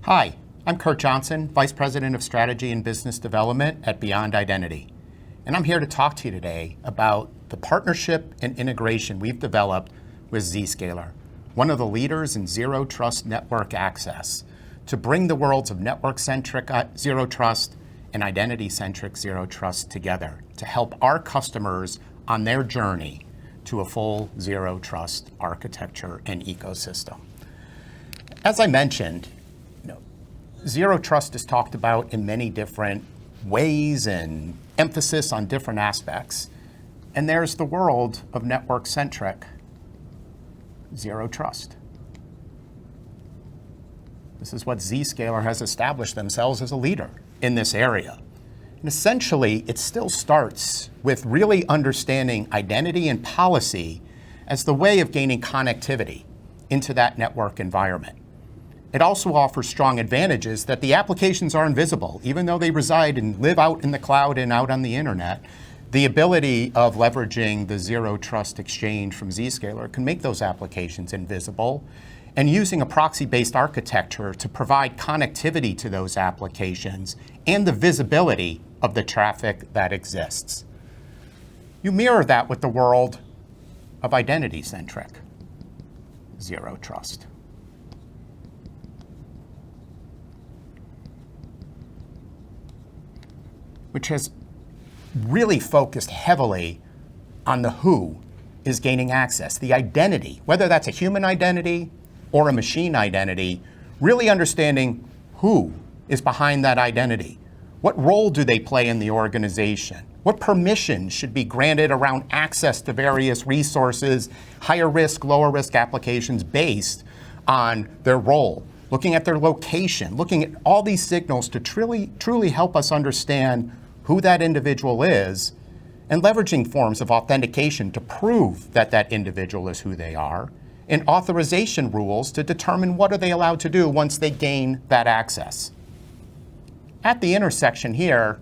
Hi, I'm Kurt Johnson, Vice President of Strategy and Business Development at Beyond Identity. And I'm here to talk to you today about the partnership and integration we've developed with Zscaler, one of the leaders in zero trust network access, to bring the worlds of network-centric zero trust and identity-centric zero trust together to help our customers on their journey to a full zero trust architecture and ecosystem. As I mentioned, zero trust is talked about in many different ways and emphasis on different aspects. And there's the world of network-centric zero trust. This is what Zscaler has established themselves as a leader in this area. And essentially, it still starts with really understanding identity and policy as the way of gaining connectivity into that network environment. It also offers strong advantages that the applications are invisible, even though they reside and live out in the cloud and out on the internet. The ability of leveraging the zero trust exchange from Zscaler can make those applications invisible, and using a proxy-based architecture to provide connectivity to those applications and the visibility of the traffic that exists. You mirror that with the world of identity-centric zero trust. Which has really focused heavily on the who is gaining access, the identity, whether that's a human identity or a machine identity, really understanding who is behind that identity. What role do they play in the organization? What permissions should be granted around access to various resources, higher risk, lower risk applications based on their role? Looking at their location, looking at all these signals to truly help us understand who that individual is, and leveraging forms of authentication to prove that that individual is who they are, and authorization rules to determine what are they allowed to do once they gain that access. At the intersection here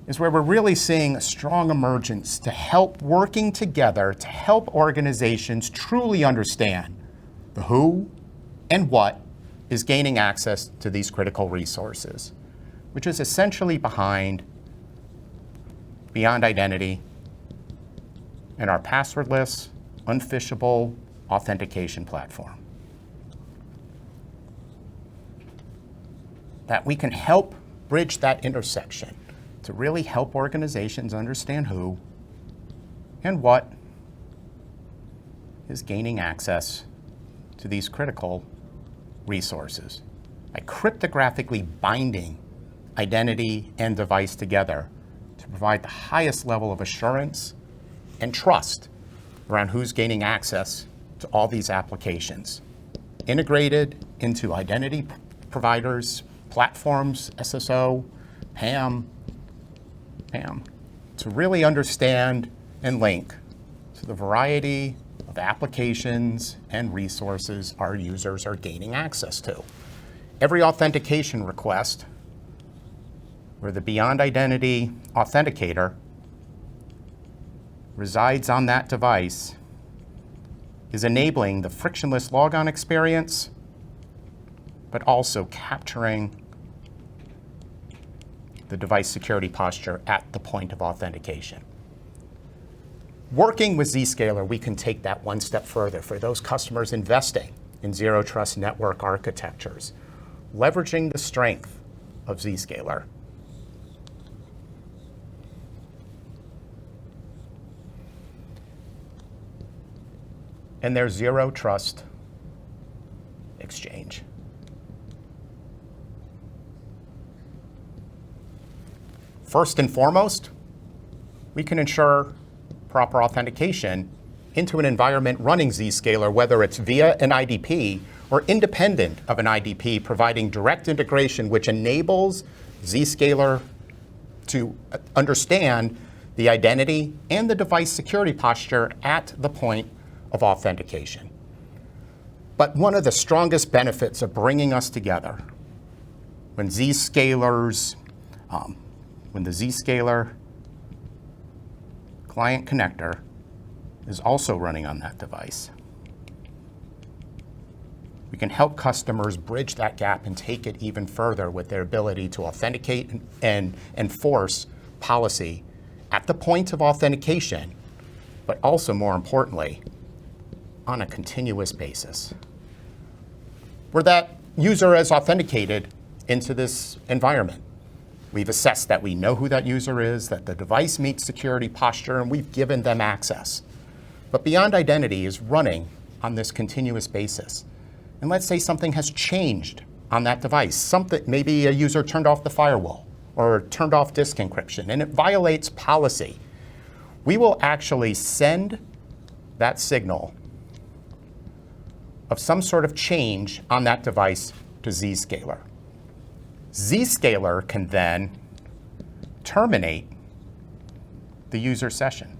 is where we're really seeing a strong emergence to help working together to help organizations truly understand the who and what is gaining access to these critical resources, which is essentially behind Beyond Identity and our passwordless, unphishable authentication platform. That we can help bridge that intersection to really help organizations understand who and what is gaining access to these critical resources by cryptographically binding identity and device together to provide the highest level of assurance and trust around who's gaining access to all these applications, integrated into identity providers, platforms, SSO, PAM, to really understand and link to the variety of applications and resources our users are gaining access to. Every authentication request where the Beyond Identity authenticator resides on that device is enabling the frictionless logon experience, but also capturing the device security posture at the point of authentication. Working with Zscaler, we can take that one step further for those customers investing in zero trust network architectures, leveraging the strength of Zscaler. And their zero trust exchange. First and foremost, we can ensure proper authentication into an environment running Zscaler, whether it's via an IDP or independent of an IDP, providing direct integration which enables Zscaler to understand the identity and the device security posture at the point of authentication. But one of the strongest benefits of bringing us together when the Zscaler client connector is also running on that device We can help customers bridge that gap and take it even further with their ability to authenticate and enforce policy at the point of authentication, but also more importantly, on a continuous basis. Where that user is authenticated into this environment. We've assessed that we know who that user is, that the device meets security posture, and we've given them access. But Beyond Identity is running on this continuous basis. And let's say something has changed on that device. Maybe a user turned off the firewall or turned off disk encryption, and it violates policy. We will actually send that signal of some sort of change on that device to Zscaler. Zscaler can then terminate the user session,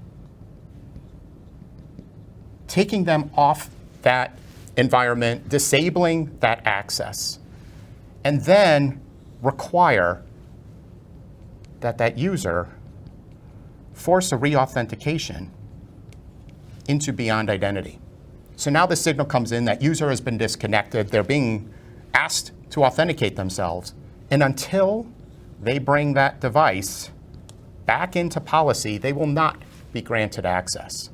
taking them off that environment, disabling that access, and then require that that user force a re-authentication into Beyond Identity. So now the signal comes in, that user has been disconnected, they're being asked to authenticate themselves, and until they bring that device back into policy, they will not be granted access.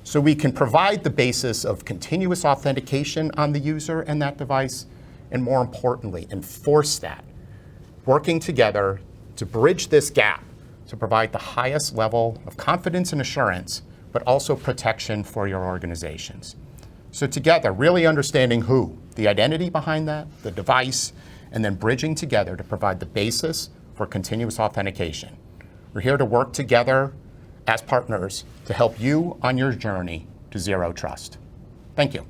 So we can provide the basis of continuous authentication on the user and that device, and more importantly, enforce that, working together to bridge this gap to provide the highest level of confidence and assurance, but also protection for your organizations. So together, really understanding who, the identity behind that, the device, and then bridging together to provide the basis for continuous authentication. We're here to work together as partners to help you on your journey to zero trust. Thank you.